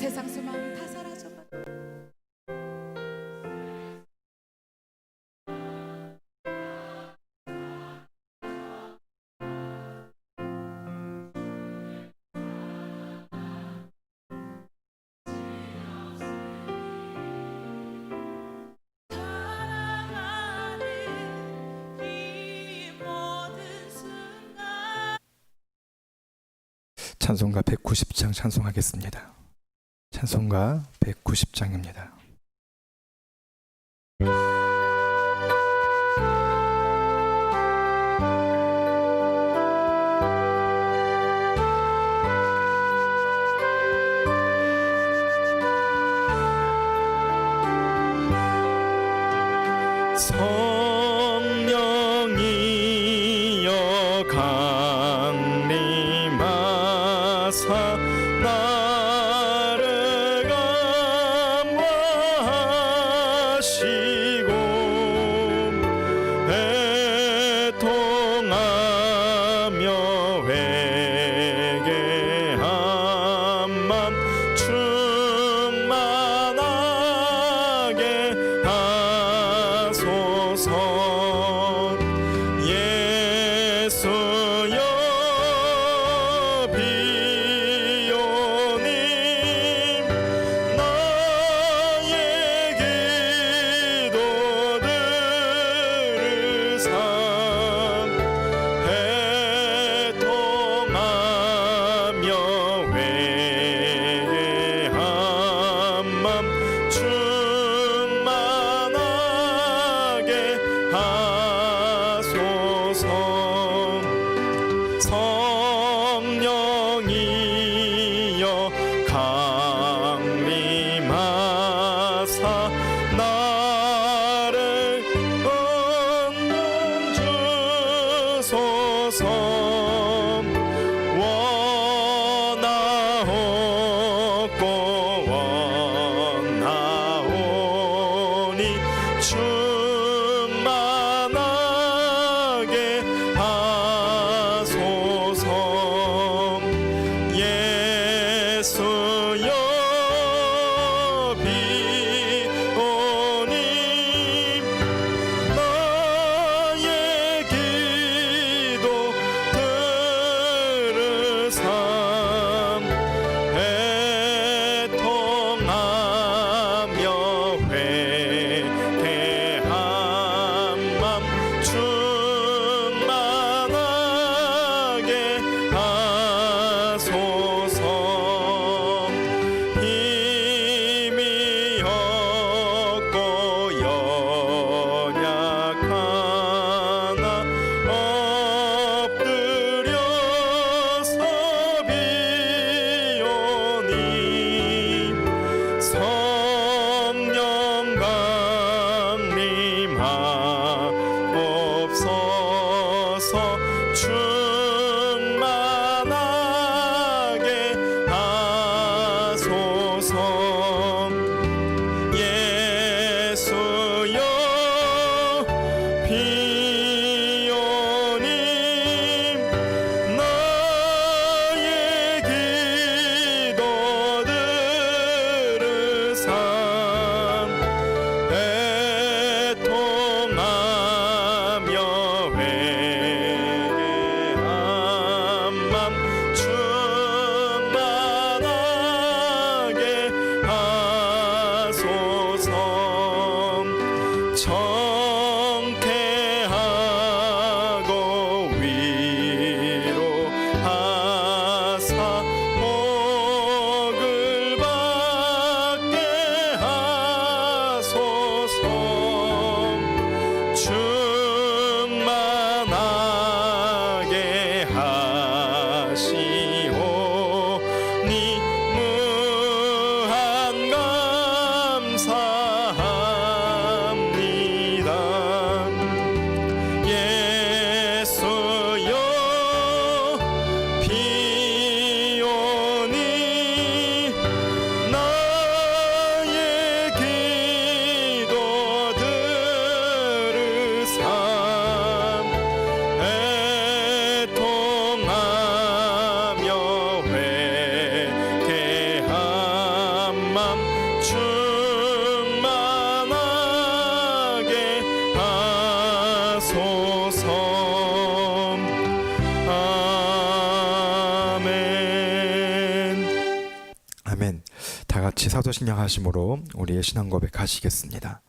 세상 소망 다 사라져가. 찬송가 190장 찬송하겠습니다. 찬송가 190장입니다. 성령이여 강림하사 나를 감화하시고 애통하며 회개한 맘 충만하게 하소서. 예수여 비오님 나의 기도들을 애통하며 회개한 맘 충만하게 하소서. 성령이여 강림하사 나를 얻는 주소서. 원하옵고 원하오니 충만하게 하소서. 예수여 비오님 나의 기도 들으삼 애통하며 회개한 맘 충만하게 하소서. 힘이 없고 연약하나 엎드려서 아멘. 다 같이 사도신앙 하심으로 우리의 신앙 고백하시겠습니다.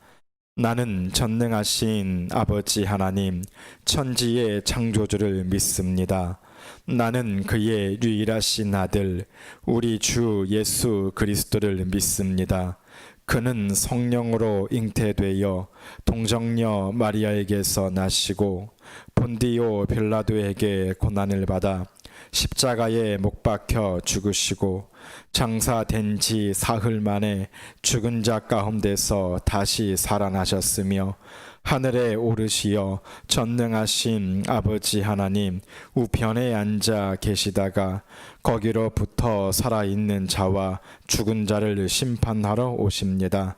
나는 전능하신 아버지 하나님, 천지의 창조주를 믿습니다. 나는 그의 유일하신 아들, 우리 주 예수 그리스도를 믿습니다. 그는 성령으로 잉태되어 동정녀 마리아에게서 나시고 본디오 빌라도에게 고난을 받아 십자가에 못 박혀 죽으시고 장사된 지 사흘 만에 죽은 자 가운데서 다시 살아나셨으며 하늘에 오르시어 전능하신 아버지 하나님 우편에 앉아 계시다가 거기로부터 살아있는 자와 죽은 자를 심판하러 오십니다.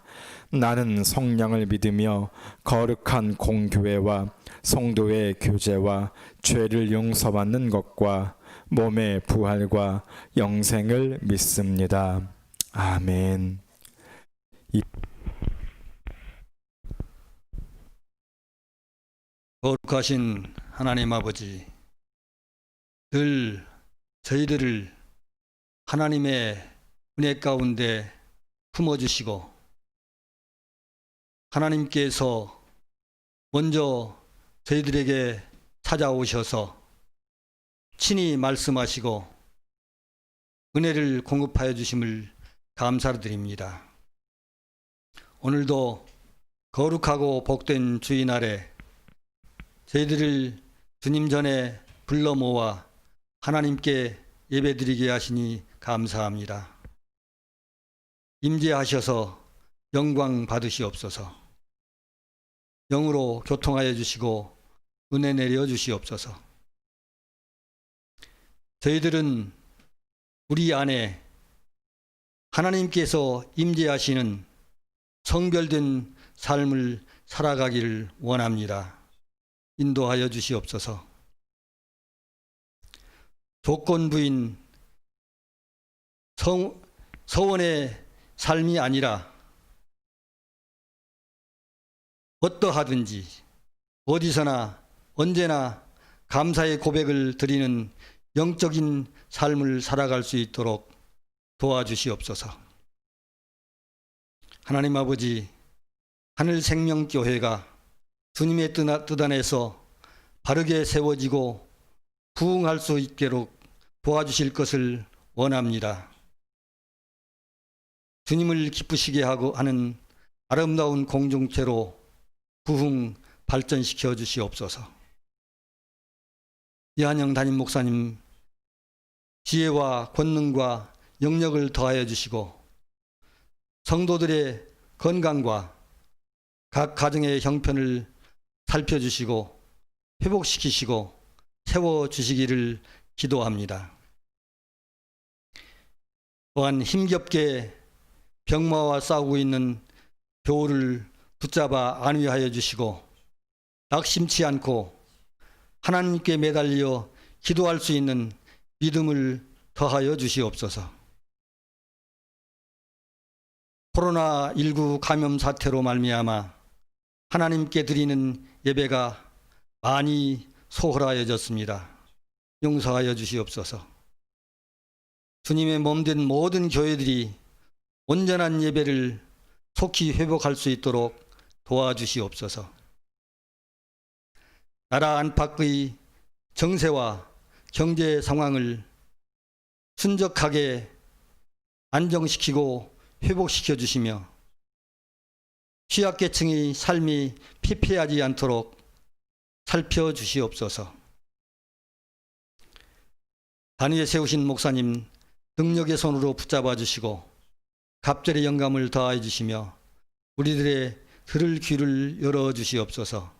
나는 성령을 믿으며 거룩한 공교회와 성도의 교제와 죄를 용서받는 것과 몸의 부활과 영생을 믿습니다. 아멘. 거룩하신 하나님 아버지, 늘 저희들을 하나님의 은혜 가운데 품어주시고 하나님께서 먼저 저희들에게 찾아오셔서 친히 말씀하시고 은혜를 공급하여 주심을 감사드립니다. 오늘도 거룩하고 복된 주일날에 저희들을 주님 전에 불러 모아 하나님께 예배드리게 하시니 감사합니다. 임재하셔서 영광 받으시옵소서. 영으로 교통하여 주시고 은혜 내려 주시옵소서. 저희들은 우리 안에 하나님께서 임재하시는 성별된 삶을 살아가기를 원합니다. 인도하여 주시옵소서. 조건부인 서원의 삶이 아니라 어떠하든지 어디서나 언제나 감사의 고백을 드리는 영적인 삶을 살아갈 수 있도록 도와주시옵소서. 하나님 아버지, 하늘생명교회가 주님의 뜻 안에서 바르게 세워지고 부흥할 수 있도록 도와주실 것을 원합니다. 주님을 기쁘시게 하는 아름다운 공동체로 부흥 발전시켜 주시옵소서. 이한영 담임 목사님 지혜와 권능과 영력을 더하여 주시고 성도들의 건강과 각 가정의 형편을 살펴주시고 회복시키시고 세워주시기를 기도합니다. 또한 힘겹게 병마와 싸우고 있는 교우를 붙잡아 안위하여 주시고 낙심치 않고 하나님께 매달려 기도할 수 있는 믿음을 더하여 주시옵소서. 코로나19 감염 사태로 말미암아 하나님께 드리는 예배가 많이 소홀하여졌습니다. 용서하여 주시옵소서. 주님의 몸된 모든 교회들이 온전한 예배를 속히 회복할 수 있도록 도와주시옵소서. 나라 안팎의 정세와 경제 상황을 순적하게 안정시키고 회복시켜 주시며 취약계층의 삶이 피폐하지 않도록 살펴주시옵소서. 단위에 세우신 목사님 능력의 손으로 붙잡아 주시고 갑절의 영감을 더하여 주시며 우리들의 들을 귀를 열어 주시옵소서.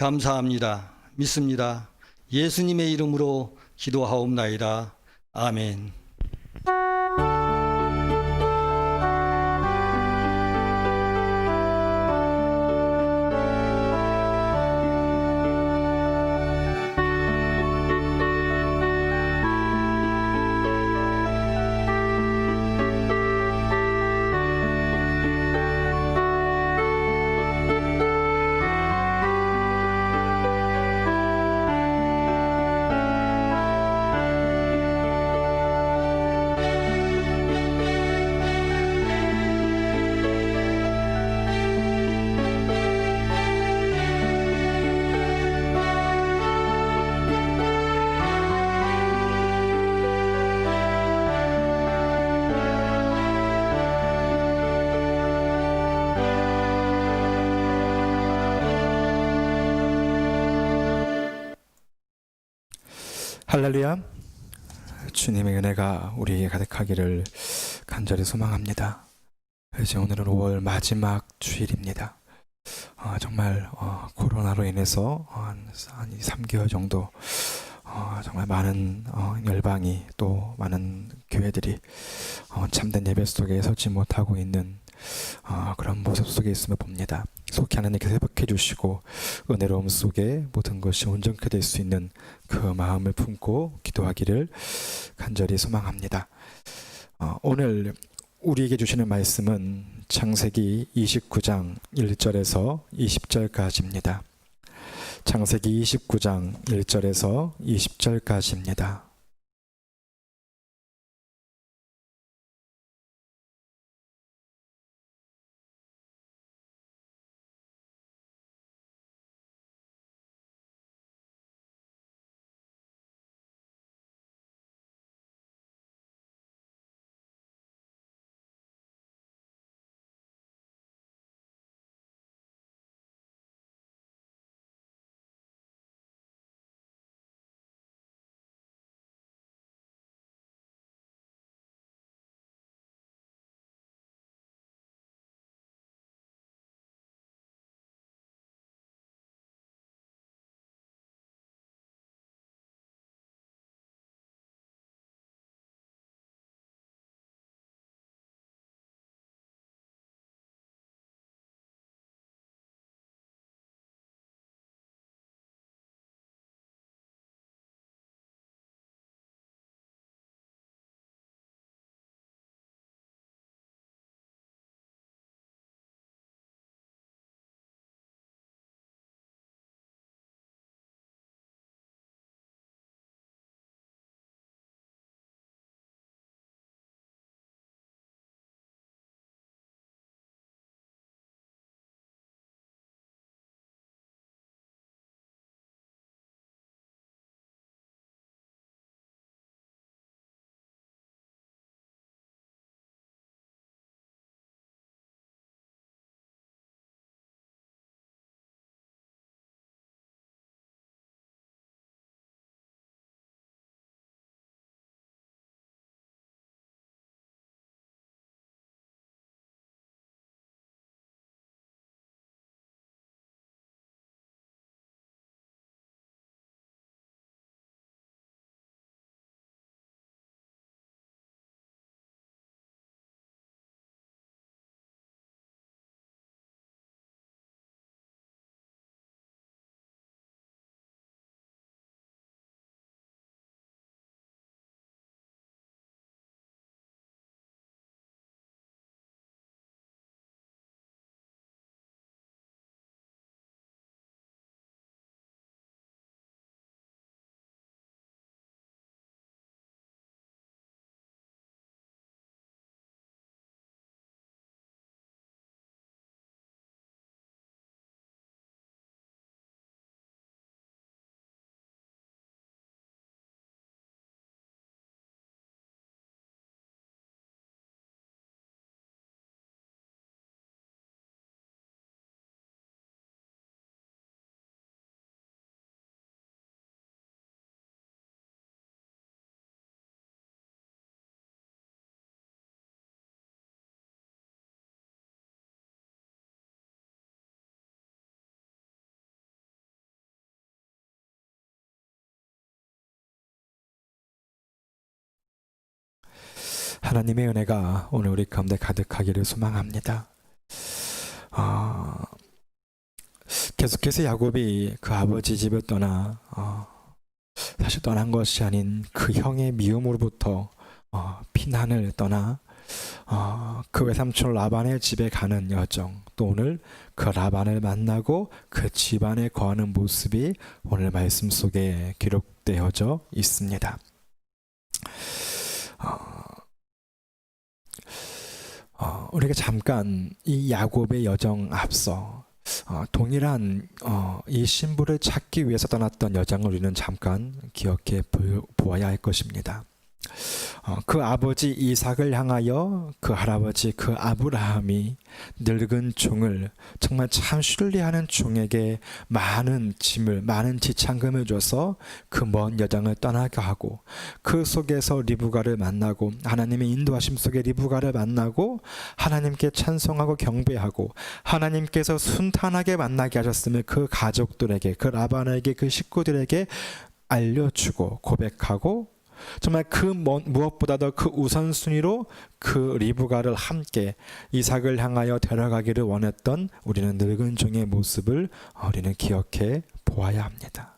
감사합니다. 믿습니다. 예수님의 이름으로 기도하옵나이다. 아멘. 할렐루야. 주님의 은혜가 우리에게 가득하기를 간절히 소망합니다. 이제 오늘은 5월 마지막 주일입니다. 정말 코로나로 인해서 한 3개월 정도 정말 많은 열방이 또 많은 교회들이 참된 예배 속에 서지 못하고 있는 그런 모습 속에 있음을 봅니다. 속히 하나님께서 회복해 주시고 은혜로움 속에 모든 것이 온전케 될 수 있는 그 마음을 품고 기도하기를 간절히 소망합니다. 오늘 우리에게 주시는 말씀은 창세기 29장 1절에서 20절까지입니다. 창세기 29장 1절에서 20절까지입니다. 하나님의 은혜가 오늘 우리 가운데 가득하기를 소망합니다. 계속해서 야곱이 그 아버지 집을 떠나 사실 떠난 것이 아닌 그 형의 미움으로부터 피난을 떠나 그 외삼촌 라반의 집에 가는 여정, 또 오늘 그 라반을 만나고 그 집안에 거하는 모습이 오늘 말씀 속에 기록되어져 있습니다. 우리가 잠깐 이 야곱의 여정 앞서 동일한 이 신부를 찾기 위해서 떠났던 여정을 우리는 잠깐 기억해 보아야 할 것입니다. 그 아버지 이삭을 향하여 그 할아버지 그 아브라함이 늙은 종을, 정말 참 신뢰하는 종에게 많은 짐을, 많은 지창금을 줘서 그 먼 여정을 떠나게 하고, 그 속에서 리브가를 만나고, 하나님의 인도하심 속에 리브가를 만나고 하나님께 찬송하고 경배하고, 하나님께서 순탄하게 만나게 하셨음을 그 가족들에게, 그 라반에게, 그 식구들에게 알려주고 고백하고, 정말 그 무엇보다도 그 우선순위로 그 리브가를 함께 이삭을 향하여 데려가기를 원했던 우리는 늙은 종의 모습을 우리는 기억해 보아야 합니다.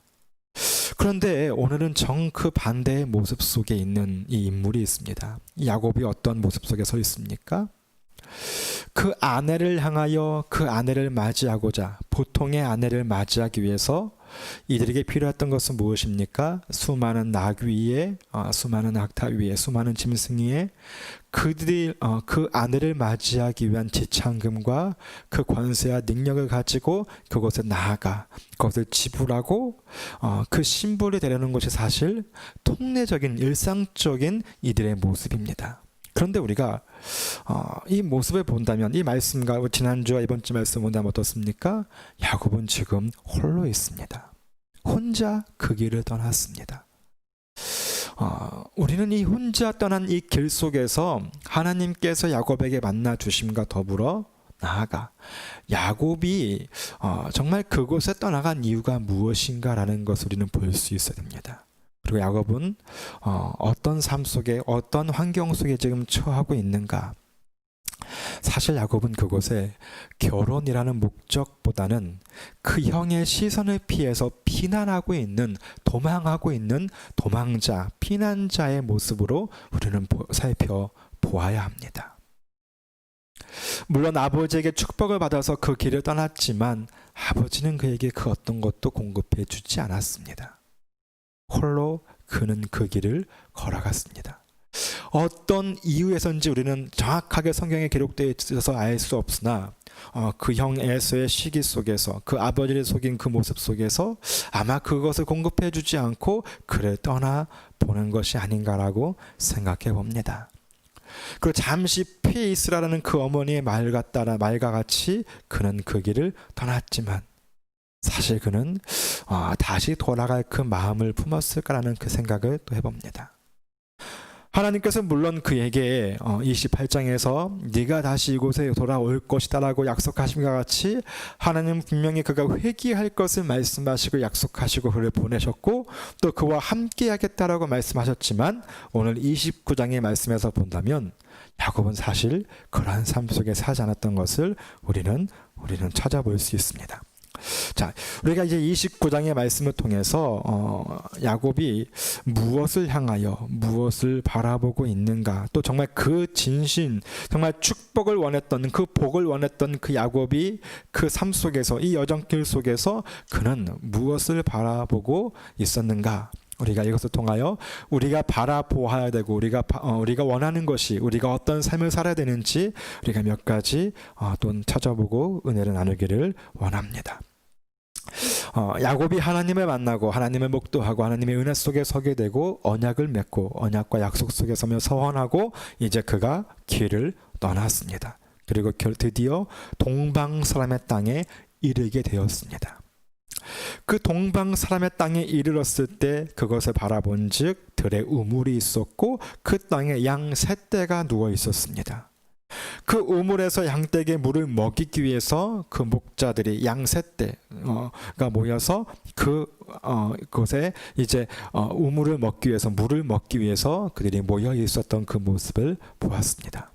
그런데 오늘은 정 그 반대의 모습 속에 있는 이 인물이 있습니다. 야곱이 어떤 모습 속에 서 있습니까? 그 아내를 향하여, 그 아내를 맞이하고자, 보통의 아내를 맞이하기 위해서 이들에게 필요했던 것은 무엇입니까? 수많은 낙 위에, 수많은 낙타 위에, 수많은 짐승 위에 그들이 그 아내를 맞이하기 위한 지창금과 그 권세와 능력을 가지고 그곳에 나아가 그것을 지불하고 그 신부를 데려오는 것이 사실 통례적인 일상적인 이들의 모습입니다. 그런데 우리가 이 모습을 본다면, 이 말씀과 지난주와 이번 주 말씀을 본다면 어떻습니까? 야곱은 지금 홀로 있습니다. 혼자 그 길을 떠났습니다. 우리는 이 혼자 떠난 이 길 속에서 하나님께서 야곱에게 만나 주심과 더불어 나아가 야곱이 정말 그곳에 떠나간 이유가 무엇인가라는 것을 우리는 볼 수 있어야 됩니다. 그리고 야곱은 어떤 삶 속에, 어떤 환경 속에 지금 처하고 있는가? 사실 야곱은 그곳에 결혼이라는 목적보다는 그 형의 시선을 피해서 피난하고 있는, 도망하고 있는 도망자, 피난자의 모습으로 우리는 살펴보아야 합니다. 물론 아버지에게 축복을 받아서 그 길을 떠났지만 아버지는 그에게 그 어떤 것도 공급해 주지 않았습니다. 홀로 그는 그 길을 걸어갔습니다. 어떤 이유에서인지 우리는 정확하게 성경에 기록되어 있어서 알 수 없으나 그 형 에서의 시기 속에서, 그 아버지를 속인 그 모습 속에서 아마 그것을 공급해 주지 않고 그를 떠나보는 것이 아닌가라고 생각해 봅니다. 그리고 잠시 피해 있으라는 그 어머니의 말과 같이 그는 그 길을 떠났지만 사실 그는 다시 돌아갈 그 마음을 품었을까라는 그 생각을 또 해봅니다. 하나님께서 물론 그에게 28장에서 네가 다시 이곳에 돌아올 것이다 라고 약속하심과 같이 하나님은 분명히 그가 회개할 것을 말씀하시고 약속하시고 그를 보내셨고 또 그와 함께 하겠다라고 말씀하셨지만 오늘 29장의 말씀에서 본다면 야곱은 사실 그러한 삶 속에 살지 않았던 것을 우리는 찾아볼 수 있습니다. 자, 우리가 이제 29장의 말씀을 통해서 야곱이 무엇을 향하여 무엇을 바라보고 있는가, 또 정말 그 진신, 정말 축복을 원했던, 그 복을 원했던 그 야곱이 그 삶 속에서, 이 여정길 속에서 그는 무엇을 바라보고 있었는가, 우리가 이것을 통하여 우리가 바라보아야 되고 우리가 원하는 것이, 우리가 어떤 삶을 살아야 되는지 우리가 몇 가지 또 찾아보고 은혜를 나누기를 원합니다. 야곱이 하나님을 만나고 하나님을 목도하고 하나님의 은혜 속에 서게 되고 언약을 맺고 언약과 약속 속에 서며 서원하고 이제 그가 길을 떠났습니다. 그리고 드디어 동방 사람의 땅에 이르게 되었습니다. 그 동방 사람의 땅에 이르렀을 때 그것을 바라본즉 들에 우물이 있었고 그 땅에 양 세 떼가 누워 있었습니다. 그 우물에서 양떼에게 물을 먹이기 위해서 그 목자들이 양 세 떼가 모여서 그곳에 이제 우물을 먹기 위해서, 물을 먹기 위해서 그들이 모여 있었던 그 모습을 보았습니다.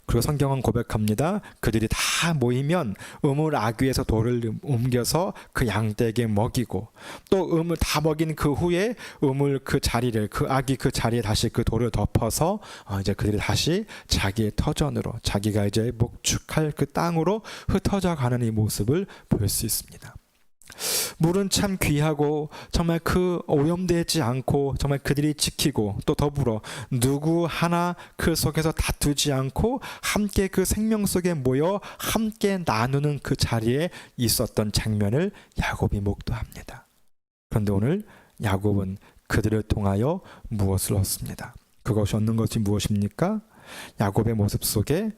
그리고 성경은 고백합니다. 그들이 다 모이면 우물 아귀에서 돌을 옮겨서 그 양떼에게 먹이고 또 우물 다 먹인 그 후에 우물 그 자리를, 그 아귀 그 자리에 다시 그 돌을 덮어서 이제 그들이 다시 자기의 터전으로, 자기가 이제 목축할 그 땅으로 흩어져 가는 이 모습을 볼 수 있습니다. 물은 참 귀하고 정말 그 오염되지 않고 정말 그들이 지키고 또 더불어 누구 하나 그 속에서 다투지 않고 함께 그 생명 속에 모여 함께 나누는 그 자리에 있었던 장면을 야곱이 목도합니다. 그런데 오늘 야곱은 그들을 통하여 무엇을 얻습니다? 그것이 얻는 것이 무엇입니까? 야곱의 모습 속에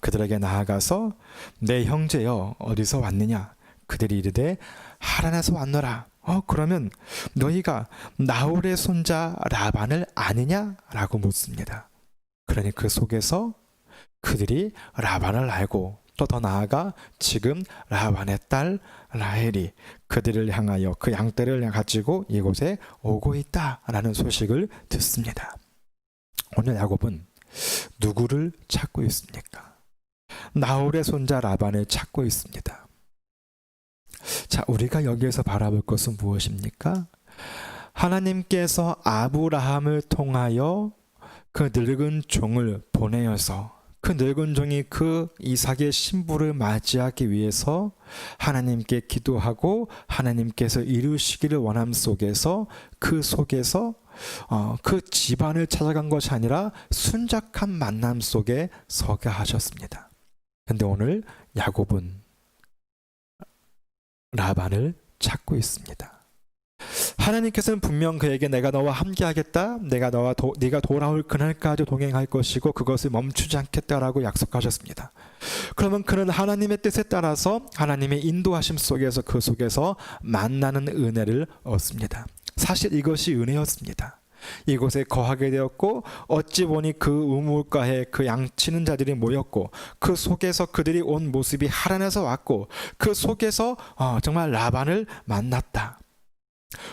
그들에게 나아가서 내 형제여 어디서 왔느냐? 그들이 이르되 하란에서 왔노라. 그러면 너희가 나홀의 손자 라반을 아느냐? 라고 묻습니다. 그러니 그 속에서 그들이 라반을 알고 또 더 나아가 지금 라반의 딸 라헬이 그들을 향하여 그 양떼를 가지고 이곳에 오고 있다라는 소식을 듣습니다. 오늘 야곱은 누구를 찾고 있습니까? 나홀의 손자 라반을 찾고 있습니다. 자, 우리가 여기에서 바라볼 것은 무엇입니까? 하나님께서 아브라함을 통하여 그 늙은 종을 보내어서 그 늙은 종이 그 이삭의 신부를 맞이하기 위해서 하나님께 기도하고 하나님께서 이루시기를 원함 속에서 그 속에서 그 집안을 찾아간 것이 아니라 순작한 만남 속에 서게 하셨습니다. 그런데 오늘 야곱은 라반을 찾고 있습니다. 하나님께서는 분명 그에게 내가 너와 함께하겠다, 네가 돌아올 그날까지 동행할 것이고 그것을 멈추지 않겠다라고 약속하셨습니다. 그러면 그는 하나님의 뜻에 따라서 하나님의 인도하심 속에서 그 속에서 만나는 은혜를 얻습니다. 사실 이것이 은혜였습니다. 이곳에 거하게 되었고 어찌 보니 그 우물가에 그 양치는 자들이 모였고 그 속에서 그들이 온 모습이 하란에서 왔고 그 속에서 정말 라반을 만났다.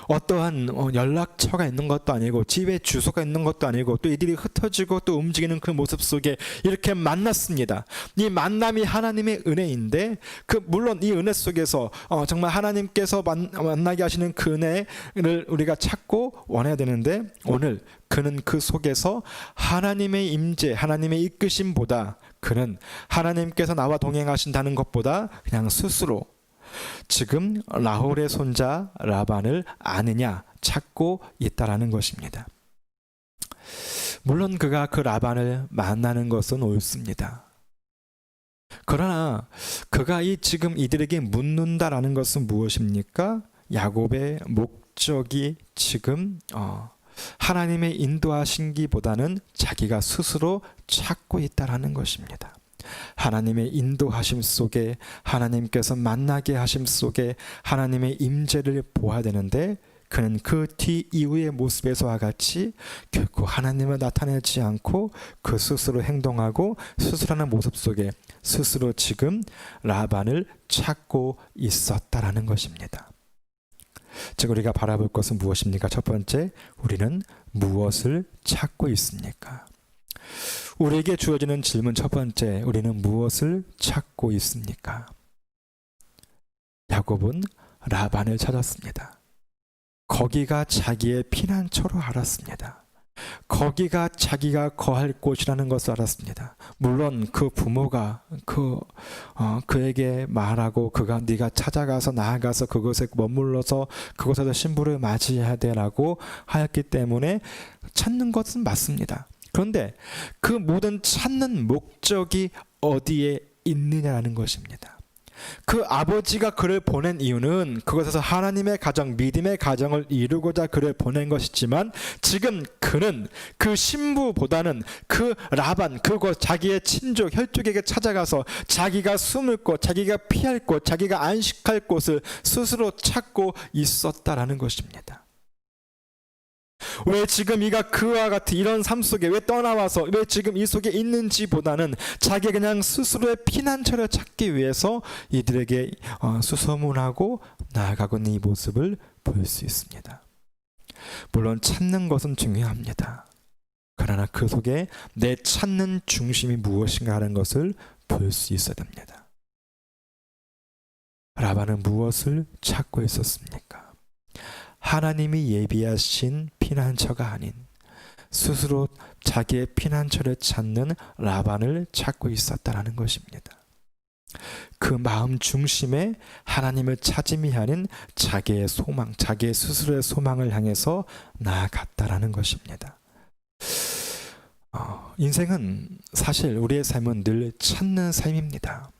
어떠한 연락처가 있는 것도 아니고 집에 주소가 있는 것도 아니고 또 이들이 흩어지고 또 움직이는 그 모습 속에 이렇게 만났습니다. 이 만남이 하나님의 은혜인데 물론 이 은혜 속에서 정말 하나님께서 만나게 하시는 그 은혜를 우리가 찾고 원해야 되는데 오늘 그는 그 속에서 하나님의 임재, 하나님의 이끄심보다 그는 하나님께서 나와 동행하신다는 것보다 그냥 스스로 지금 나홀의 손자 라반을 아느냐 찾고 있다라는 것입니다. 물론 그가 그 라반을 만나는 것은 옳습니다. 그러나 그가 지금 이들에게 묻는다라는 것은 무엇입니까? 야곱의 목적이 지금 하나님의 인도하신기보다는 자기가 스스로 찾고 있다라는 것입니다. 하나님의 인도하심 속에 하나님께서 만나게 하심 속에 하나님의 임재를 보아야 되는데 그는 그 뒤 이후의 모습에서와 같이 결코 하나님을 나타내지 않고 그 스스로 행동하고 스스로하는 모습 속에 스스로 지금 라반을 찾고 있었다라는 것입니다. 즉 우리가 바라볼 것은 무엇입니까? 첫 번째, 우리는 무엇을 찾고 있습니까? 우리에게 주어지는 질문 첫 번째, 우리는 무엇을 찾고 있습니까? 야곱은 라반을 찾았습니다. 거기가 자기의 피난처로 알았습니다. 거기가 자기가 거할 곳이라는 것을 알았습니다. 물론 그 부모가 그에게 말하고 네가 찾아가서 나아가서 그곳에 머물러서 그곳에서 신부를 맞이해야 되라고 하였기 때문에 찾는 것은 맞습니다. 그런데 그 모든 찾는 목적이 어디에 있느냐라는 것입니다. 그 아버지가 그를 보낸 이유는 그것에서 하나님의 가정, 믿음의 가정을 이루고자 그를 보낸 것이지만 지금 그는 그 신부보다는 그 라반, 그곳 자기의 친족, 혈족에게 찾아가서 자기가 숨을 곳, 자기가 피할 곳, 자기가 안식할 곳을 스스로 찾고 있었다라는 것입니다. 왜 지금 이가 그와 같은 이런 삶 속에 왜 떠나와서 왜 지금 이 속에 있는지보다는 자기 그냥 스스로의 피난처를 찾기 위해서 이들에게 수소문하고 나아가고 있는 이 모습을 볼 수 있습니다. 물론 찾는 것은 중요합니다. 그러나 그 속에 내 찾는 중심이 무엇인가 하는 것을 볼 수 있어야 됩니다. 라반은 무엇을 찾고 있었습니까? 하나님이 예비하신 피난처가 아닌 스스로 자기의 피난처를 찾는 라반을 찾고 있었다는 것입니다. 그 마음 중심에 하나님을 찾음이 아닌 자기의 소망, 자기의 스스로의 소망을 향해서 나아갔다라는 것입니다. 인생은 사실 우리의 삶은 늘 찾는 삶입니다.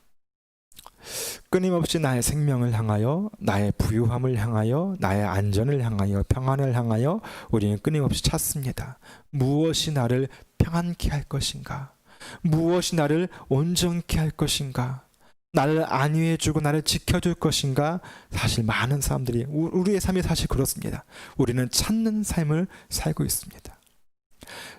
끊임없이 나의 생명을 향하여, 나의 부유함을 향하여, 나의 안전을 향하여, 평안을 향하여 우리는 끊임없이 찾습니다. 무엇이 나를 평안케 할 것인가? 무엇이 나를 온전케 할 것인가? 나를 안위해주고 나를 지켜줄 것인가? 사실 많은 사람들이, 우리의 삶이 사실 그렇습니다. 우리는 찾는 삶을 살고 있습니다.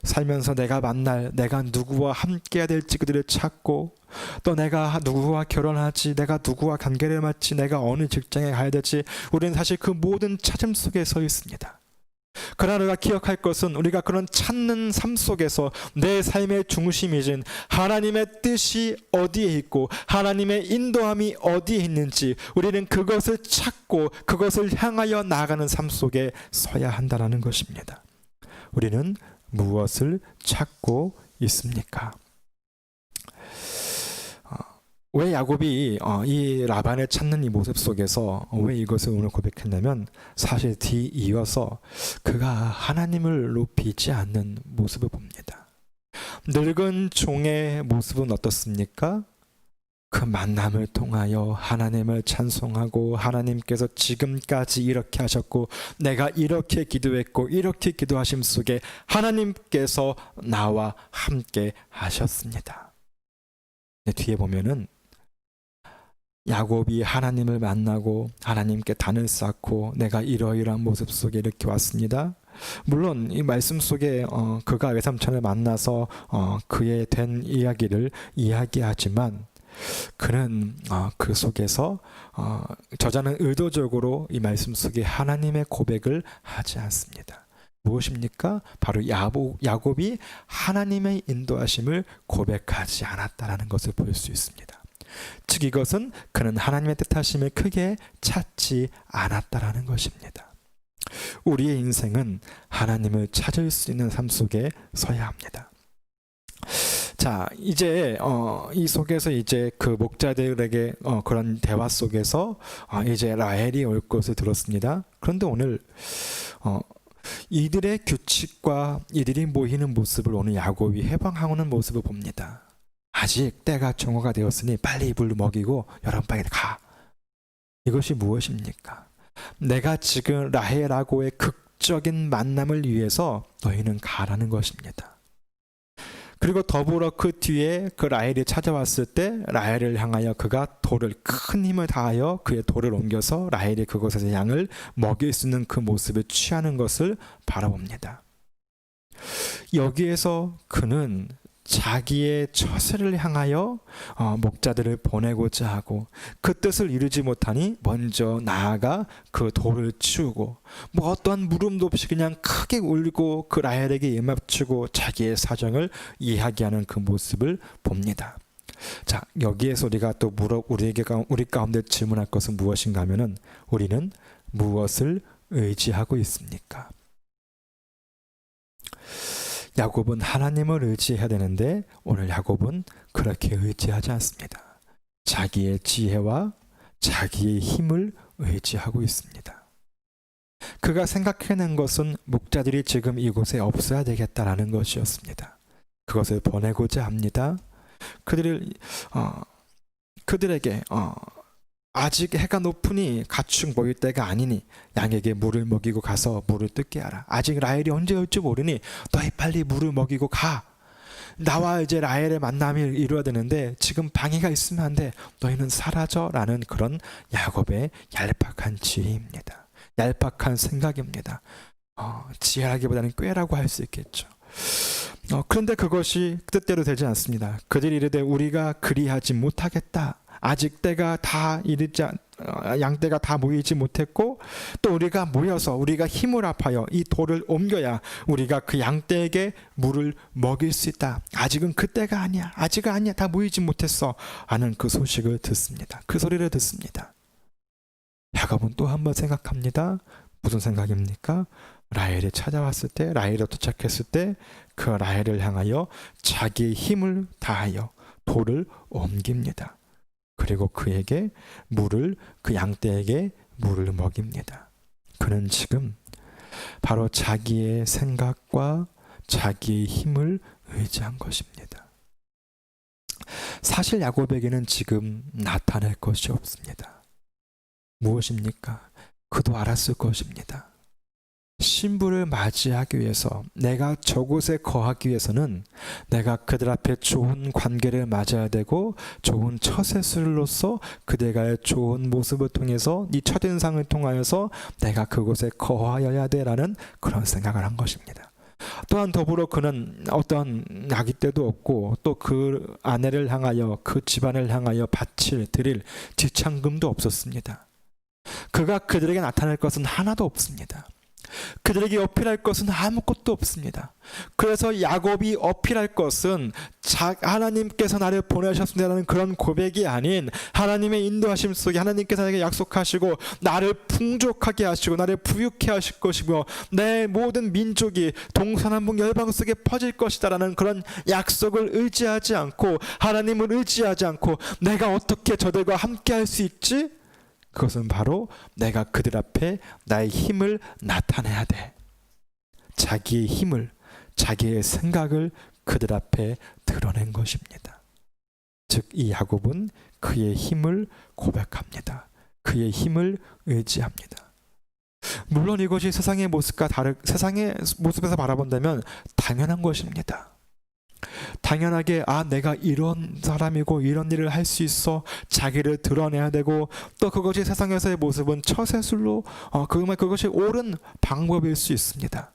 살면서 내가 만날, 내가 누구와 함께해야 될지 그들을 찾고, 또 내가 누구와 결혼하지, 내가 누구와 관계를 맺지, 내가 어느 직장에 가야 될지, 우리는 사실 그 모든 찾음 속에 서 있습니다. 그러나 우리가 기억할 것은, 우리가 그런 찾는 삶 속에서 내 삶의 중심이신 하나님의 뜻이 어디에 있고 하나님의 인도함이 어디에 있는지, 우리는 그것을 찾고 그것을 향하여 나아가는 삶 속에 서야 한다는 것입니다. 우리는 무엇을 찾고 있습니까? 왜 야곱이 이 라반을 찾는 이 모습 속에서 왜 이것을 오늘 고백했냐면, 사실 뒤이어서 그가 하나님을 높이지 않는 모습을 봅니다. 늙은 종의 모습은 어떻습니까? 그 만남을 통하여 하나님을 찬송하고, 하나님께서 지금까지 이렇게 하셨고, 내가 이렇게 기도했고, 이렇게 기도하심 속에 하나님께서 나와 함께 하셨습니다. 뒤에 보면은 야곱이 하나님을 만나고 하나님께 단을 쌓고, 내가 이러이러한 모습 속에 이렇게 왔습니다. 물론 이 말씀 속에 그가 외삼촌을 만나서 그에 된 이야기를 이야기하지만, 그는 그 속에서 저자는 의도적으로 이 말씀 속에 하나님의 고백을 하지 않습니다. 무엇입니까? 바로 야곱이 하나님의 인도하심을 고백하지 않았다라는 것을 볼 수 있습니다. 즉 이것은 그는 하나님의 뜻하심을 크게 찾지 않았다라는 것입니다. 우리의 인생은 하나님을 찾을 수 있는 삶 속에 서야 합니다. 자, 이제 이 속에서 이제 그 목자들에게 그런 대화 속에서 이제 라헬이 올 것을 들었습니다. 그런데 오늘 이들의 규칙과 이들이 모이는 모습을 오늘 야곱이 해방하는 모습을 봅니다. 아직 때가 정오가 되었으니 빨리 이불을 먹이고 여러분 빨리 가. 이것이 무엇입니까? 내가 지금 라헬하고의 극적인 만남을 위해서 너희는 가라는 것입니다. 그리고 더불어 그 뒤에 그 라헬이 찾아왔을 때 라헬을 향하여 그가 돌을, 큰 힘을 다하여 그의 돌을 옮겨서 라헬이 그곳에서 양을 먹일 수 있는 그 모습을 취하는 것을 바라봅니다. 여기에서 그는 자기의 처세를 향하여 목자들을 보내고자 하고, 그 뜻을 이루지 못하니 먼저 나아가 그 돌을 치우고, 어떠한 물음도 없이 그냥 크게 울고 그 라헬에게 입맞추고 자기의 사정을 이야기하는 그 모습을 봅니다. 자, 여기에서 우리가 또 우리 가운데 질문할 것은 무엇인가 하면은, 우리는 무엇을 의지하고 있습니까? 야곱은 하나님을 의지해야 되는데 오늘 야곱은 그렇게 의지하지 않습니다. 자기의 지혜와 자기의 힘을 의지하고 있습니다. 그가 생각해낸 것은 목자들이 지금 이곳에 없어야 되겠다라는 것이었습니다. 그것을 보내고자 합니다. 그들에게 아직 해가 높으니 가축 먹일 때가 아니니 양에게 물을 먹이고 가서 물을 뜯게 하라. 아직 라헬이 언제 올지 모르니 너희 빨리 물을 먹이고 가. 나와 이제 라헬의 만남이 이루어야 되는데 지금 방해가 있으면 안 돼. 너희는 사라져라는 그런 야곱의 얄팍한 지혜입니다. 얄팍한 생각입니다. 지혜라기보다는 꾀라고 할 수 있겠죠. 그런데 그것이 뜻대로 되지 않습니다. 그들이 이르되 우리가 그리하지 못하겠다. 아직 때가 다 양떼가 다 모이지 못했고, 또 우리가 모여서 우리가 힘을 합하여 이 돌을 옮겨야 우리가 그 양떼에게 물을 먹일 수 있다. 아직은 그때가 아니야. 아직은 아니야. 다 모이지 못했어. 하는 그 소식을 듣습니다. 그 소리를 듣습니다. 야곱은 또 한 번 생각합니다. 무슨 생각입니까? 라헬이 찾아왔을 때, 라헬이 도착했을 때 그 라헬을 향하여 자기의 힘을 다하여 돌을 옮깁니다. 그리고 그에게 그 양떼에게 물을 먹입니다. 그는 지금 바로 자기의 생각과 자기의 힘을 의지한 것입니다. 사실 야곱에게는 지금 나타낼 것이 없습니다. 무엇입니까? 그도 알았을 것입니다. 신부를 맞이하기 위해서, 내가 저곳에 거하기 위해서는 내가 그들 앞에 좋은 관계를 맞아야 되고 좋은 처세술로서 그들과의 좋은 모습을 통해서 이 첫인상을 통하여서 내가 그곳에 거하여야 돼라는 그런 생각을 한 것입니다. 또한 더불어 그는 어떤 아기 때도 없고 또 그 아내를 향하여 그 집안을 향하여 드릴 지참금도 없었습니다. 그가 그들에게 나타낼 것은 하나도 없습니다. 그들에게 어필할 것은 아무것도 없습니다. 그래서 야곱이 어필할 것은 하나님께서 나를 보내셨습니다라는 그런 고백이 아닌, 하나님의 인도하심 속에 하나님께서 나에게 약속하시고 나를 풍족하게 하시고 나를 부유케 하실 것이며 내 모든 민족이 동서남북 열방 속에 퍼질 것이다라는 그런 약속을 의지하지 않고, 하나님을 의지하지 않고 내가 어떻게 저들과 함께 할 수 있지? 그것은 바로 내가 그들 앞에 나의 힘을 나타내야 돼. 자기의 힘을, 자기의 생각을 그들 앞에 드러낸 것입니다. 즉 이 야곱은 그의 힘을 고백합니다. 그의 힘을 의지합니다. 물론 이것이 세상의 모습과 세상의 모습에서 바라본다면 당연한 것입니다. 당연하게 내가 이런 사람이고 이런 일을 할 수 있어 자기를 드러내야 되고, 또 그것이 세상에서의 모습은 처세술로 그것이 옳은 방법일 수 있습니다.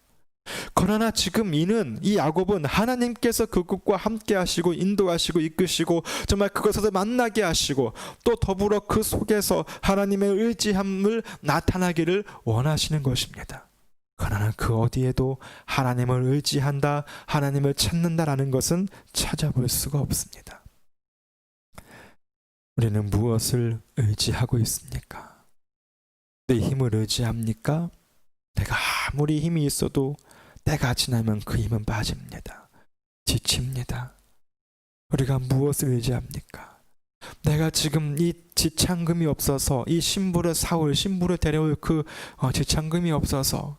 그러나 지금 이 야곱은 하나님께서 그곳과 함께 하시고 인도하시고 이끄시고 정말 그것에서 만나게 하시고 또 더불어 그 속에서 하나님의 의지함을 나타나기를 원하시는 것입니다. 그러나 그 어디에도 하나님을 의지한다, 하나님을 찾는다라는 것은 찾아볼 수가 없습니다. 우리는 무엇을 의지하고 있습니까? 내 힘을 의지합니까? 내가 아무리 힘이 있어도 때가 지나면 그 힘은 빠집니다. 지칩니다. 우리가 무엇을 의지합니까? 내가 지금 이 지참금이 없어서, 이 신부를 데려올 그 지참금이 없어서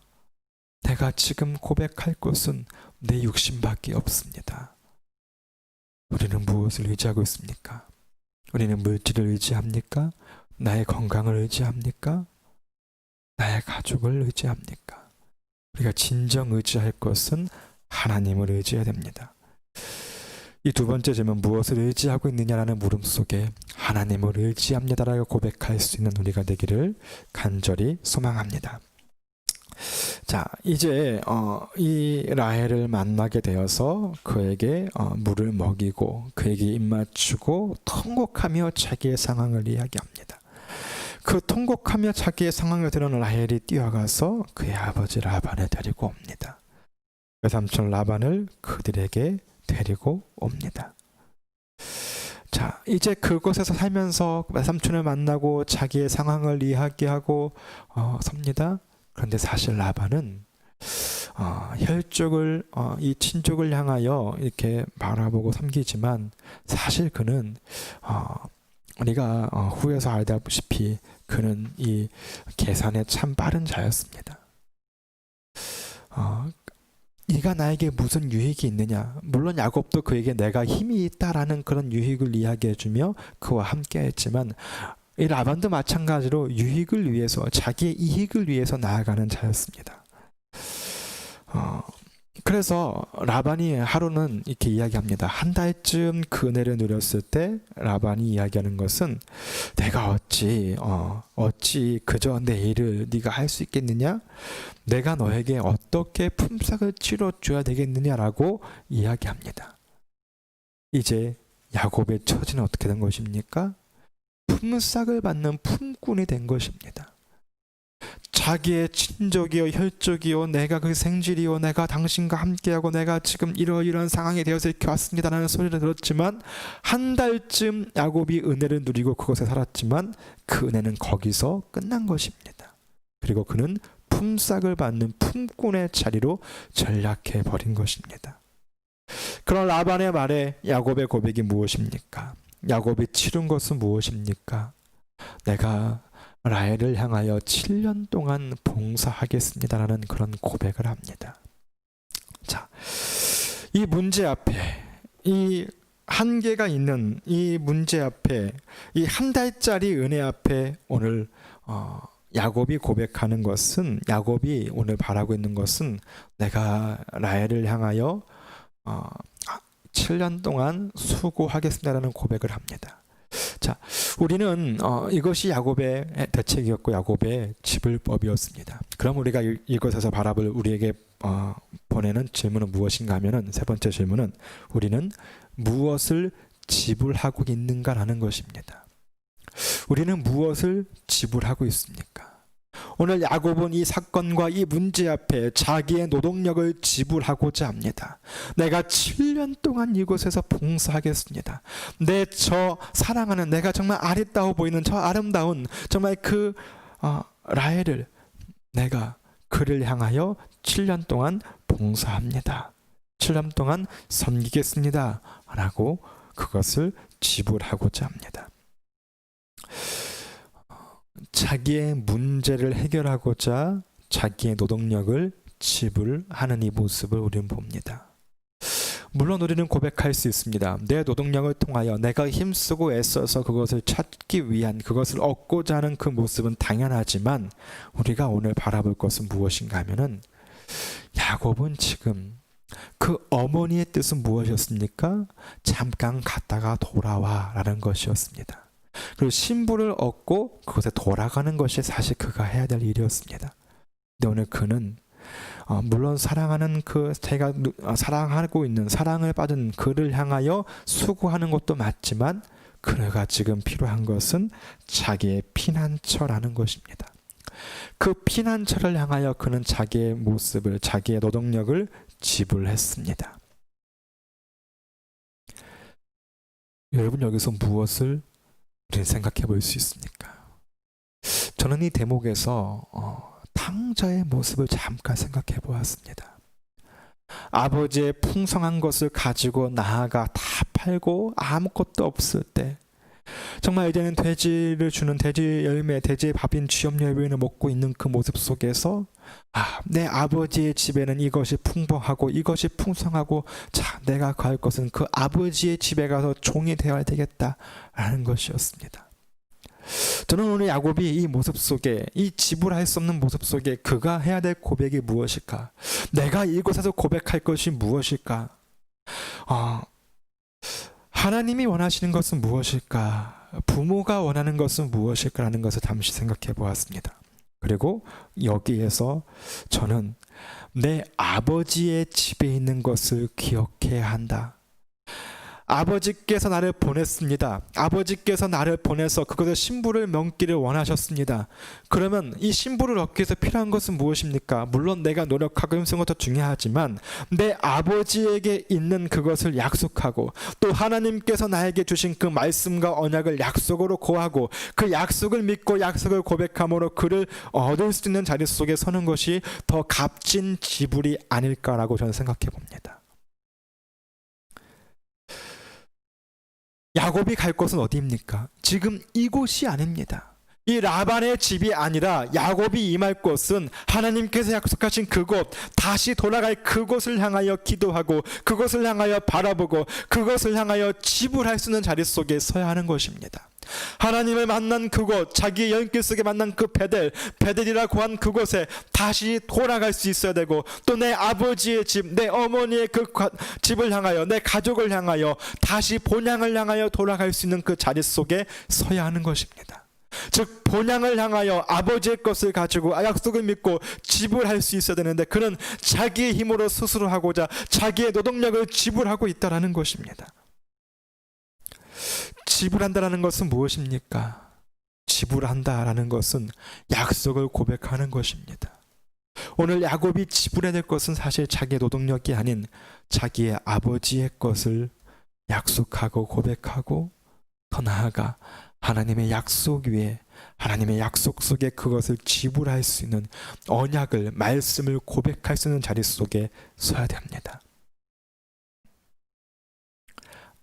내가 지금 고백할 것은 내 육신밖에 없습니다. 우리는 무엇을 의지하고 있습니까? 우리는 물질을 의지합니까? 나의 건강을 의지합니까? 나의 가족을 의지합니까? 우리가 진정 의지할 것은 하나님을 의지해야 됩니다. 이 두 번째 질문, 무엇을 의지하고 있느냐라는 물음 속에 하나님을 의지합니다라고 고백할 수 있는 우리가 되기를 간절히 소망합니다. 자, 이제 이 라헬을 만나게 되어서 그에게 물을 먹이고 그에게 입맞추고 통곡하며 자기의 상황을 이야기합니다. 그 통곡하며 자기의 상황을 들은 라헬이 뛰어가서 그의 아버지 라반을 데리고 옵니다. 외삼촌 라반을 그들에게 데리고 옵니다. 자, 이제 그곳에서 살면서 외삼촌을 만나고 자기의 상황을 이야기하고 섭니다. 그런데 사실 라반은 혈족을 이 친족을 향하여 이렇게 바라보고 섬기지만 사실 그는 우리가 후에서 알다시피 그는 이 계산에 참 빠른 자였습니다. 네가 나에게 무슨 유익이 있느냐? 물론 야곱도 그에게 내가 힘이 있다라는 그런 유익을 이야기해주며 그와 함께했지만 이 라반도 마찬가지로 유익을 위해서, 자기의 이익을 위해서 나아가는 자였습니다. 그래서 라반이 하루는 이렇게 이야기합니다. 한 달쯤 그 은혜를 누렸을 때 라반이 이야기하는 것은 내가 어찌 그저 내 일을 네가 할 수 있겠느냐? 내가 너에게 어떻게 품삯을 치러줘야 되겠느냐라고 이야기합니다. 이제 야곱의 처지는 어떻게 된 것입니까? 품삯을 받는 품꾼이 된 것입니다. 자기의 친족이요 혈족이요 내가 그 생질이요 내가 당신과 함께하고 내가 지금 이러이러한 상황에 되어서 이렇게 왔습니다라는 소리를 들었지만 한 달쯤 야곱이 은혜를 누리고 그곳에 살았지만 그 은혜는 거기서 끝난 것입니다. 그리고 그는 품삯을 받는 품꾼의 자리로 전락해 버린 것입니다. 그런 라반의 말에 야곱의 고백이 무엇입니까? 야곱이 치른 것은 무엇입니까? 내가 라헬을 향하여 7년 동안 봉사하겠습니다라는 그런 고백을 합니다. 자, 이 문제 앞에 이 한계가 있는 이 문제 앞에, 이 한 달짜리 은혜 앞에 오늘 야곱이 고백하는 것은, 야곱이 오늘 바라고 있는 것은, 내가 라헬을 향하여 7년 동안 수고하겠습니다라는 고백을 합니다. 자, 우리는 이것이 야곱의 대책이었고 야곱의 지불법이었습니다. 그럼 우리가 이것에서 바라볼 우리에게 보내는 질문은 무엇인가 하면은, 세 번째 질문은 우리는 무엇을 지불하고 있는가라는 것입니다. 우리는 무엇을 지불하고 있습니까? 오늘 야곱은 이 사건과 이 문제 앞에 자기의 노동력을 지불하고자 합니다. 내가 7년 동안 이곳에서 봉사하겠습니다. 저 사랑하는, 내가 정말 아리따워 보이는 저 아름다운 정말 그 라헬을, 내가 그를 향하여 7년 동안 봉사합니다. 7년 동안 섬기겠습니다. 라고 그것을 지불하고자 합니다. 자기의 문제를 해결하고자 자기의 노동력을 지불하는 이 모습을 우리는 봅니다. 물론 우리는 고백할 수 있습니다. 내 노동력을 통하여 내가 힘쓰고 애써서 그것을 찾기 위한, 그것을 얻고자 하는 그 모습은 당연하지만, 우리가 오늘 바라볼 것은 무엇인가 하면은, 야곱은 지금 그 어머니의 뜻은 무엇이었습니까? 잠깐 갔다가 돌아와 라는 것이었습니다. 그리고 신부를 얻고 그곳에 돌아가는 것이 사실 그가 해야 될 일이었습니다. 근데 오늘 그는 물론 사랑하는 자기가 사랑하고 있는, 사랑을 받은 그를 향하여 수고하는 것도 맞지만, 그가 지금 필요한 것은 자기의 피난처라는 것입니다. 그 피난처를 향하여 그는 자기의 모습을, 자기의 노동력을 지불했습니다. 여러분, 여기서 무엇을 우리는 생각해 볼 수 있습니까? 저는 이 대목에서 탕자의 모습을 잠깐 생각해 보았습니다. 아버지의 풍성한 것을 가지고 나아가 다 팔고 아무것도 없을 때, 정말 이제는 돼지를 주는 돼지 열매, 돼지의 밥인 쥐염 열매를 먹고 있는 그 모습 속에서, 내 아버지의 집에는 이것이 풍부하고 이것이 풍성하고, 자, 내가 갈 것은 그 아버지의 집에 가서 종이 되어야 되겠다라는 것이었습니다. 저는 오늘 야곱이 이 모습 속에, 이 지불할 수 없는 모습 속에 그가 해야 될 고백이 무엇일까? 내가 이곳에서 고백할 것이 무엇일까? 하나님이 원하시는 것은 무엇일까? 부모가 원하는 것은 무엇일까라는 것을 잠시 생각해 보았습니다. 그리고 여기에서 저는 내 아버지의 집에 있는 것을 기억해야 한다. 아버지께서 나를 보냈습니다. 아버지께서 나를 보내서 그것을 신부를 명기를 원하셨습니다. 그러면 이 신부를 얻기 위해서 필요한 것은 무엇입니까? 물론 내가 노력하고 힘쓰는 것도 중요하지만, 내 아버지에게 있는 그것을 약속하고, 또 하나님께서 나에게 주신 그 말씀과 언약을 약속으로 고하고, 그 약속을 믿고 약속을 고백함으로 그를 얻을 수 있는 자리 속에 서는 것이 더 값진 지불이 아닐까라고 저는 생각해 봅니다. 야곱이 갈 곳은 어디입니까? 지금 이곳이 아닙니다. 이 라반의 집이 아니라 야곱이 임할 곳은 하나님께서 약속하신 그곳, 다시 돌아갈 그곳을 향하여 기도하고, 그곳을 향하여 바라보고, 그것을 향하여 지불할 수 있는 자리 속에 서야 하는 것입니다. 하나님을 만난 그곳, 자기의 연길 속에 만난 그 베델이라고 한 그곳에 다시 돌아갈 수 있어야 되고, 또 내 아버지의 집, 내 어머니의 그 집을 향하여, 내 가족을 향하여 다시 본향을 향하여 돌아갈 수 있는 그 자리 속에 서야 하는 것입니다. 즉, 본향을 향하여 아버지의 것을 가지고 약속을 믿고 지불할 수 있어야 되는데, 그는 자기의 힘으로 스스로 하고자 자기의 노동력을 지불하고 있다라는 것입니다. 지불한다라는 것은 무엇입니까? 지불한다라는 것은 약속을 고백하는 것입니다. 오늘 야곱이 지불해야 될 것은 사실 자기의 노동력이 아닌 자기의 아버지의 것을 약속하고 고백하고, 더 나아가 하나님의 약속 위에, 하나님의 약속 속에 그것을 지불할 수 있는 언약을, 말씀을 고백할 수 있는 자리 속에 서야 됩니다.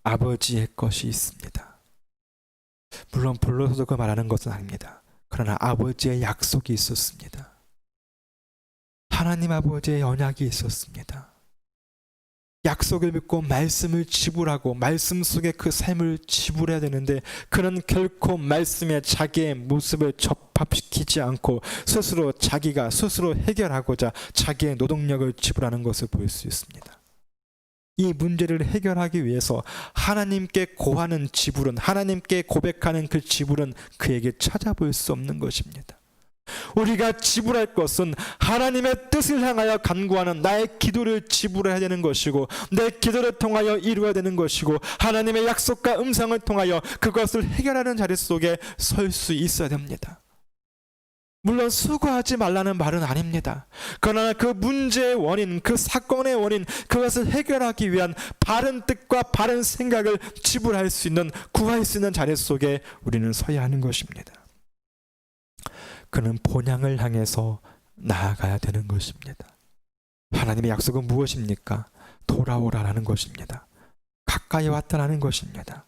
아버지의 것이 있습니다. 물론 불로소서 그 말하는 것은 아닙니다. 그러나 아버지의 약속이 있었습니다. 하나님 아버지의 언약이 있었습니다. 약속을 믿고 말씀을 지불하고 말씀 속에 그 삶을 지불해야 되는데 그는 결코 말씀에 자기의 모습을 접합시키지 않고 자기가 스스로 해결하고자 자기의 노동력을 지불하는 것을 볼 수 있습니다. 이 문제를 해결하기 위해서 하나님께 고하는 지불은, 하나님께 고백하는 그 지불은 그에게 찾아볼 수 없는 것입니다. 우리가 지불할 것은 하나님의 뜻을 향하여 간구하는 나의 기도를 지불해야 되는 것이고, 내 기도를 통하여 이루어야 되는 것이고, 하나님의 약속과 음성을 통하여 그것을 해결하는 자리 속에 설 수 있어야 됩니다. 물론 수고하지 말라는 말은 아닙니다. 그러나 그 문제의 원인, 그 사건의 원인, 그것을 해결하기 위한 바른 뜻과 바른 생각을 지불할 수 있는, 구할 수 있는 자리 속에 우리는 서야 하는 것입니다. 그는 본향을 향해서 나아가야 되는 것입니다. 하나님의 약속은 무엇입니까? 돌아오라라는 것입니다. 가까이 왔다라는 것입니다.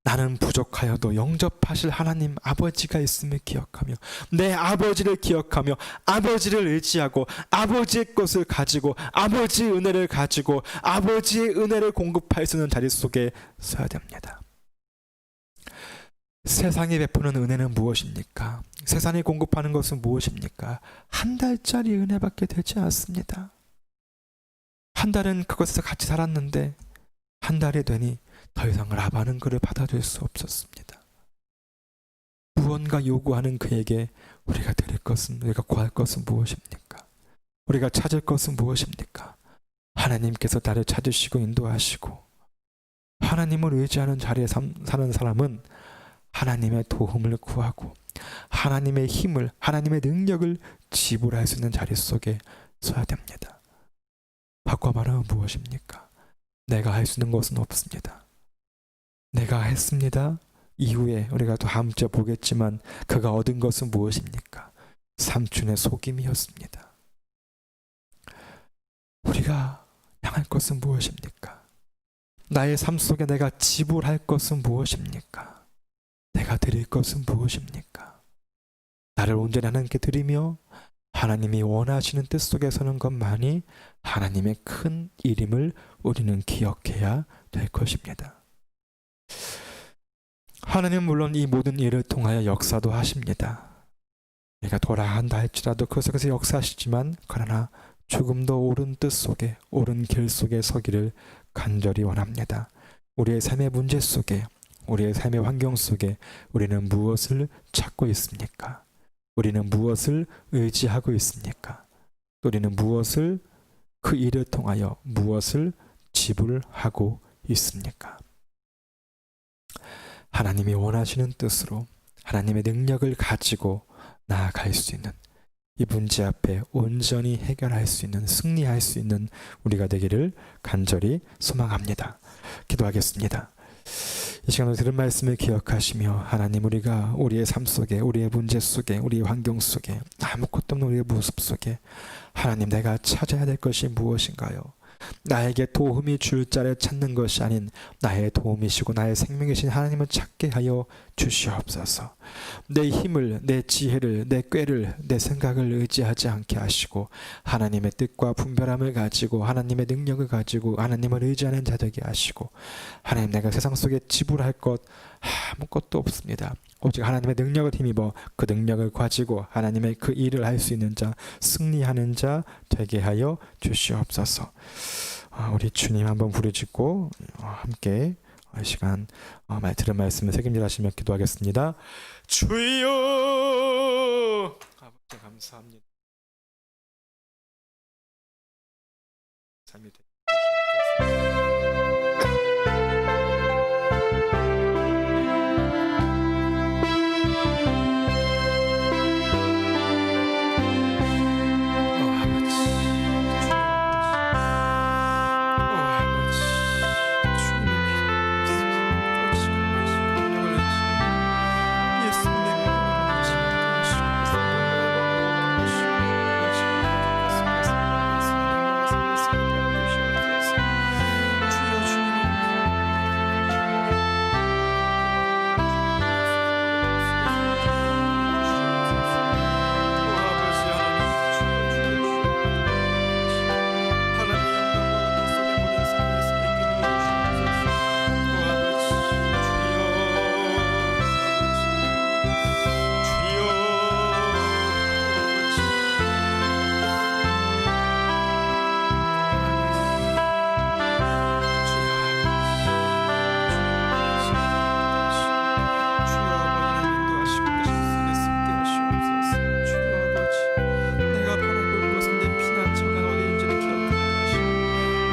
나는 부족하여도 영접하실 하나님 아버지가 있음을 기억하며, 내 아버지를 기억하며 아버지를 의지하고 아버지의 것을 가지고 아버지의 은혜를 가지고 아버지의 은혜를 공급할 수 있는 자리 속에 서야 됩니다. 세상이 베푸는 은혜는 무엇입니까? 세상이 공급하는 것은 무엇입니까? 한 달짜리 은혜밖에 되지 않습니다. 한 달은 그것에서 같이 살았는데 한 달이 되니 더 이상 라바는 그를 받아줄 수 없었습니다. 무언가 요구하는 그에게 우리가 드릴 것은, 우리가 구할 것은 무엇입니까? 우리가 찾을 것은 무엇입니까? 하나님께서 나를 찾으시고 인도하시고, 하나님을 의지하는 자리에 사는 사람은 하나님의 도움을 구하고 하나님의 힘을, 하나님의 능력을 지불할 수 있는 자리 속에 서야 됩니다. 바꿔 말하면 무엇입니까? 내가 할 수 있는 것은 없습니다. 내가 했습니다 이후에 우리가 다음 주에 보겠지만 그가 얻은 것은 무엇입니까? 삼촌의 속임이었습니다. 우리가 향할 것은 무엇입니까? 나의 삶 속에 내가 지불할 것은 무엇입니까? 내가 드릴 것은 무엇입니까? 나를 온전히 하나님께 드리며 하나님이 원하시는 뜻 속에 서는 것만이 하나님의 큰 일임을 우리는 기억해야 될 것입니다. 하나님은 물론 이 모든 일을 통하여 역사도 하십니다. 내가 돌아간다 할지라도 그 속에서 역사하시지만, 그러나 조금 더 옳은 뜻 속에, 옳은 길 속에 서기를 간절히 원합니다. 우리의 삶의 문제 속에, 우리의 삶의 환경 속에 우리는 무엇을 찾고 있습니까? 우리는 무엇을 의지하고 있습니까? 우리는 무엇을, 그 일을 통하여 무엇을 지불하고 있습니까? 하나님이 원하시는 뜻으로 하나님의 능력을 가지고 나아갈 수 있는, 이 문제 앞에 온전히 해결할 수 있는, 승리할 수 있는 우리가 되기를 간절히 소망합니다. 기도하겠습니다. 이 시간으로 들은 말씀을 기억하시며, 하나님, 우리가 우리의 삶 속에, 우리의 문제 속에, 우리의 환경 속에, 아무것도 없는 우리의 모습 속에 하나님, 내가 찾아야 될 것이 무엇인가요? 나에게 도움이 줄 자를 찾는 것이 아닌 나의 도움이시고 나의 생명이신 하나님을 찾게 하여 주시옵소서. 내 힘을, 내 지혜를, 내 꾀를, 내 생각을 의지하지 않게 하시고 하나님의 뜻과 분별함을 가지고 하나님의 능력을 가지고 하나님을 의지하는 자 되게 하시고, 하나님, 내가 세상 속에 지불할 것 아무것도 없습니다. 오직 하나님의 능력을 힘입어 그 능력을 가지고 하나님의 그 일을 할 수 있는 자, 승리하는 자 되게 하여 주시옵소서. 우리 주님 한번 부르짖고 함께 이 시간 들은 말씀을 새김질하시며 기도하겠습니다. 주여, 아버지 감사합니다. 삶이 되게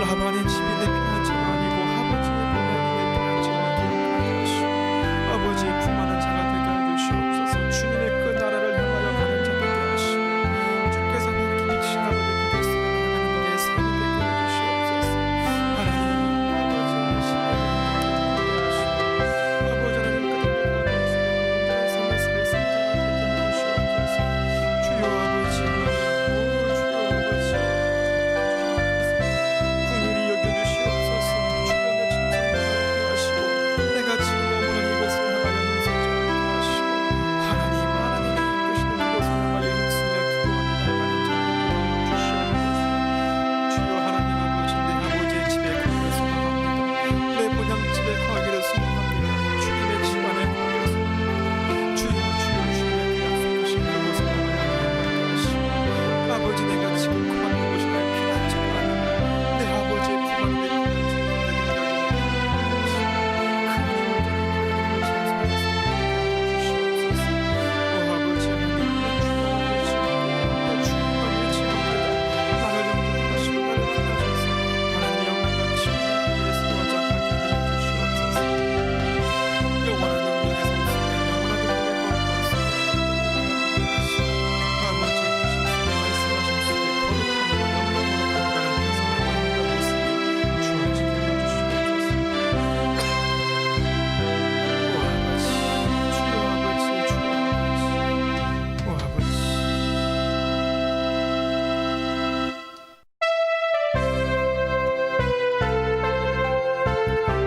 라반의 집이 내 피난처가 아니고 아버지의 보좌님의 피난처가 되게 하시고 아버지의 품하는 자가 되게 해주시옵소서. 주님의 그 나라를 향하여 가는 자 되게 하시고 주께서 밝히신 아버지 그 백성을 나가는 너의 삶이 되게 해주시옵소서. 하나님 아버지의 신뢰를 되게 하시고 아버지 하나님 그들과 온전한 삶을 살 수 있는 자가 되게 해주시옵소서. 주여 아버지 하나님 주여 아버지 긍휼히 여겨주시옵소서. 주여 내 짐승을 하게 하시고 내가 지금 머무는 이곳을 향하여 인생자가 되게 하시고 하나님의 이끄시는 이곳을 향하여 힘쓰며 기도하는 나가는 자가 되게 주시옵소서. 주여 하나님 아버지 내 아버지의 집에 거하기를 소망합니다. 내 본향집에 거하기를 소망합니다. 주님의 집안에 거하기를 소망합니다. 주여 주님의 그 약속하신 그곳을 향하여 나아가게 하시고 아버지 내가 지금 거하는 곳이 나의 피난처가 아니고 내 아버지의 품 안에 내 피난처가 되게 하시고 그 하나님을 주시옵소서. 오 아버지 하나님 내 주님을 외치옵니다. 나를 영접하시고 나를 만나셔서 하나님의 영광같이 예수와 작하게 하여 주시옵소서. 영원한 능력의 성수에 영원한 능력의 거룩하소서. 아버지의 크신 말씀하신 속에 거룩함으로 영광으로 나아가는 성령의 모습이 주어지게 해주시옵소서. 오 아버지 주여 아버지 주여 아버지 오 아버지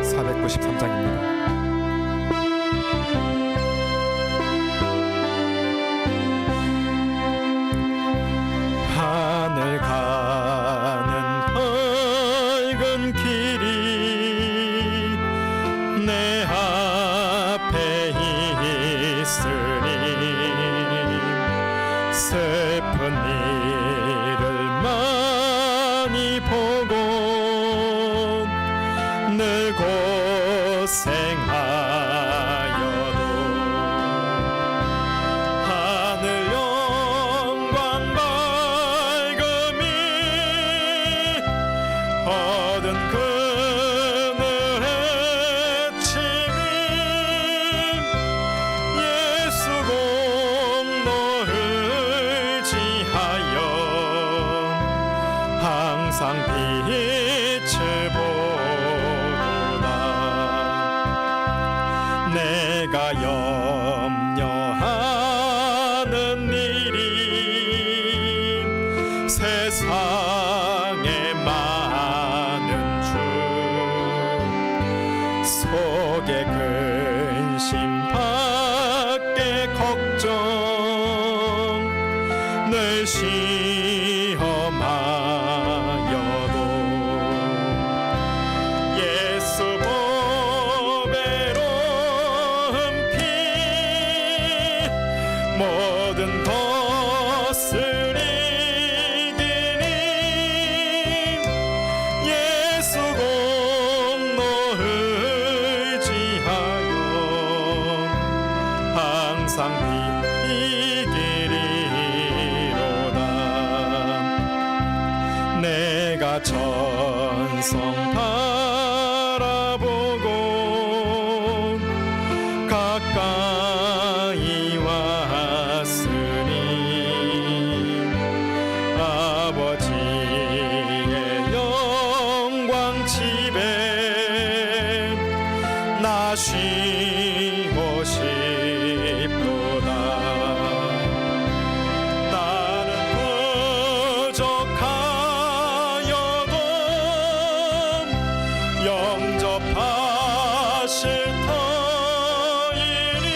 493장입니다. 하늘 가는 밝은 길이 내 앞에 있으니 슬픈 일을 많이 보고 늘 고생하여도 하늘 영광 밝음이 얻은 그늘의 침이 예수 공로 의지하여 항상 빛을 보도다. 내가 염려하는 일이 세상에 많은 줄 속에 근심 밖에 걱정 늘 시험하여도 예수 보배로운 피 모든 것을 이기니 예수 공로 의지하여 항상 이기리로다. 내가 천성 바라보고 가까이 왔으니 아버지의 영광 집에 나 쉬고 싶도다. 나는 부족하여도 영접하실 터이니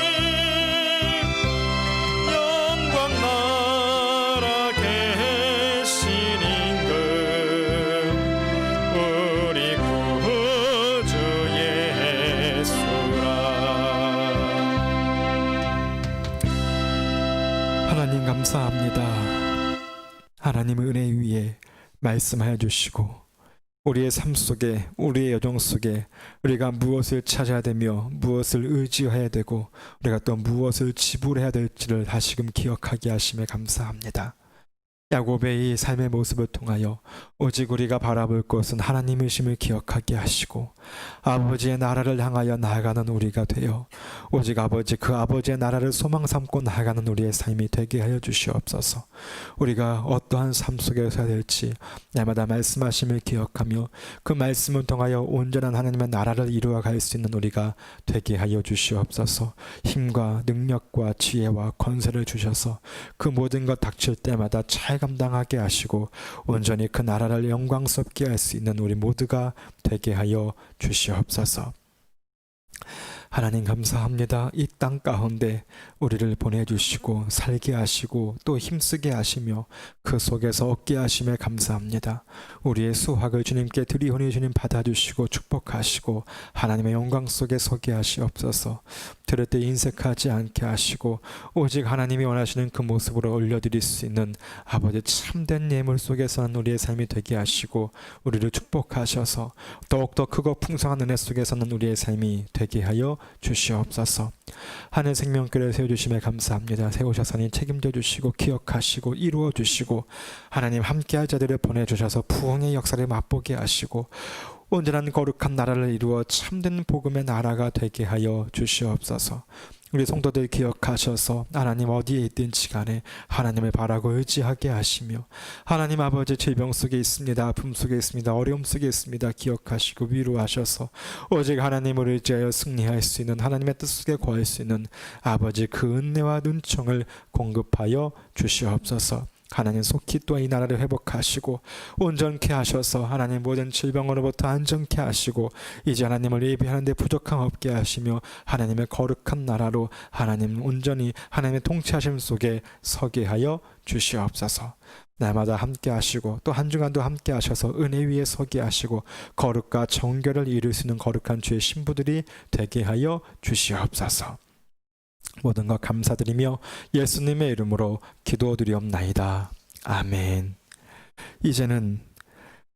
영광 나라 계신 임금 우리 구주 예수라. 하나님 감사합니다. 하나님의 은혜 위에 말씀하여 주시고 우리의 삶 속에 우리의 여정 속에 우리가 무엇을 찾아야 되며 무엇을 의지해야 되고 우리가 또 무엇을 지불해야 될지를 다시금 기억하게 하심에 감사합니다. 야곱의 이 삶의 모습을 통하여 오직 우리가 바라볼 것은 하나님이심을 기억하게 하시고 아버지의 나라를 향하여 나아가는 우리가 되어 오직 아버지 그 아버지의 나라를 소망 삼고 나아가는 우리의 삶이 되게 하여 주시옵소서. 우리가 어떠한 삶 속에서 해야 될지 날마다 말씀하심을 기억하며 그 말씀을 통하여 온전한 하나님의 나라를 이루어갈 수 있는 우리가 되게 하여 주시옵소서. 힘과 능력과 지혜와 권세를 주셔서 그 모든 것 닥칠 때마다 잘 감당하게 하시고 온전히 그 나라를 영광스럽게 할 수 있는 우리 모두가 되게 하여 주시옵소서. 하나님 감사합니다. 이 땅 가운데 우리를 보내주시고 살게 하시고 또 힘쓰게 하시며 그 속에서 얻게 하심에 감사합니다. 우리의 수확을 주님께 드리오니 주님 받아주시고 축복하시고 하나님의 영광 속에 서게 하시옵소서. 들을 때 인색하지 않게 하시고 오직 하나님이 원하시는 그 모습으로 올려드릴 수 있는 아버지 참된 예물 속에서는 우리의 삶이 되게 하시고 우리를 축복하셔서 더욱더 크고 풍성한 은혜 속에서는 우리의 삶이 되게 하여 주시옵소서. 하늘 생명교회를 세워주심에 감사합니다. 세우셔서니 책임져 주시고 기억하시고 이루어 주시고 하나님 함께할 자들을 보내주셔서 부흥의 역사를 맛보게 하시고 온전한 거룩한 나라를 이루어 참된 복음의 나라가 되게 하여 주시옵소서. 우리 성도들 기억하셔서 하나님 어디에 있든지 간에 하나님을 바라고 의지하게 하시며 하나님 아버지 질병 속에 있습니다. 아픔 속에 있습니다. 어려움 속에 있습니다. 기억하시고 위로하셔서 오직 하나님을 의지하여 승리할 수 있는 하나님의 뜻 속에 거할 수 있는 아버지 그 은혜와 눈총을 공급하여 주시옵소서. 하나님 속히 또 이 나라를 회복하시고 온전케 하셔서 하나님 모든 질병으로부터 안전케 하시고 이제 하나님을 예배하는 데 부족함 없게 하시며 하나님의 거룩한 나라로 하나님 온전히 하나님의 통치하심 속에 서게 하여 주시옵소서. 날마다 함께 하시고 또 한 주간도 함께 하셔서 은혜 위에 서게 하시고 거룩과 정결을 이룰 수 있는 거룩한 주의 신부들이 되게 하여 주시옵소서. 모든 것 감사드리며 예수님의 이름으로 기도드리옵나이다. 아멘. 이제는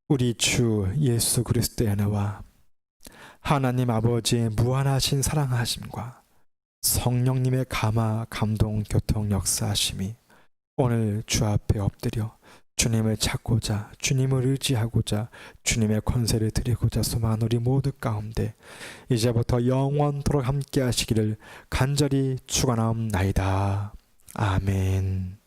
우리 주 예수 그리스도의 은혜와 하나님 아버지의 무한하신 사랑하심과 성령님의 감화 감동 교통 역사하심이 오늘 주 앞에 엎드려 주님을 찾고자 주님을 의지하고자 주님의 권세를 드리고자 소망하는 우리 모두 가운데 이제부터 영원토록 함께 하시기를 간절히 축원하옵나이다. 아멘.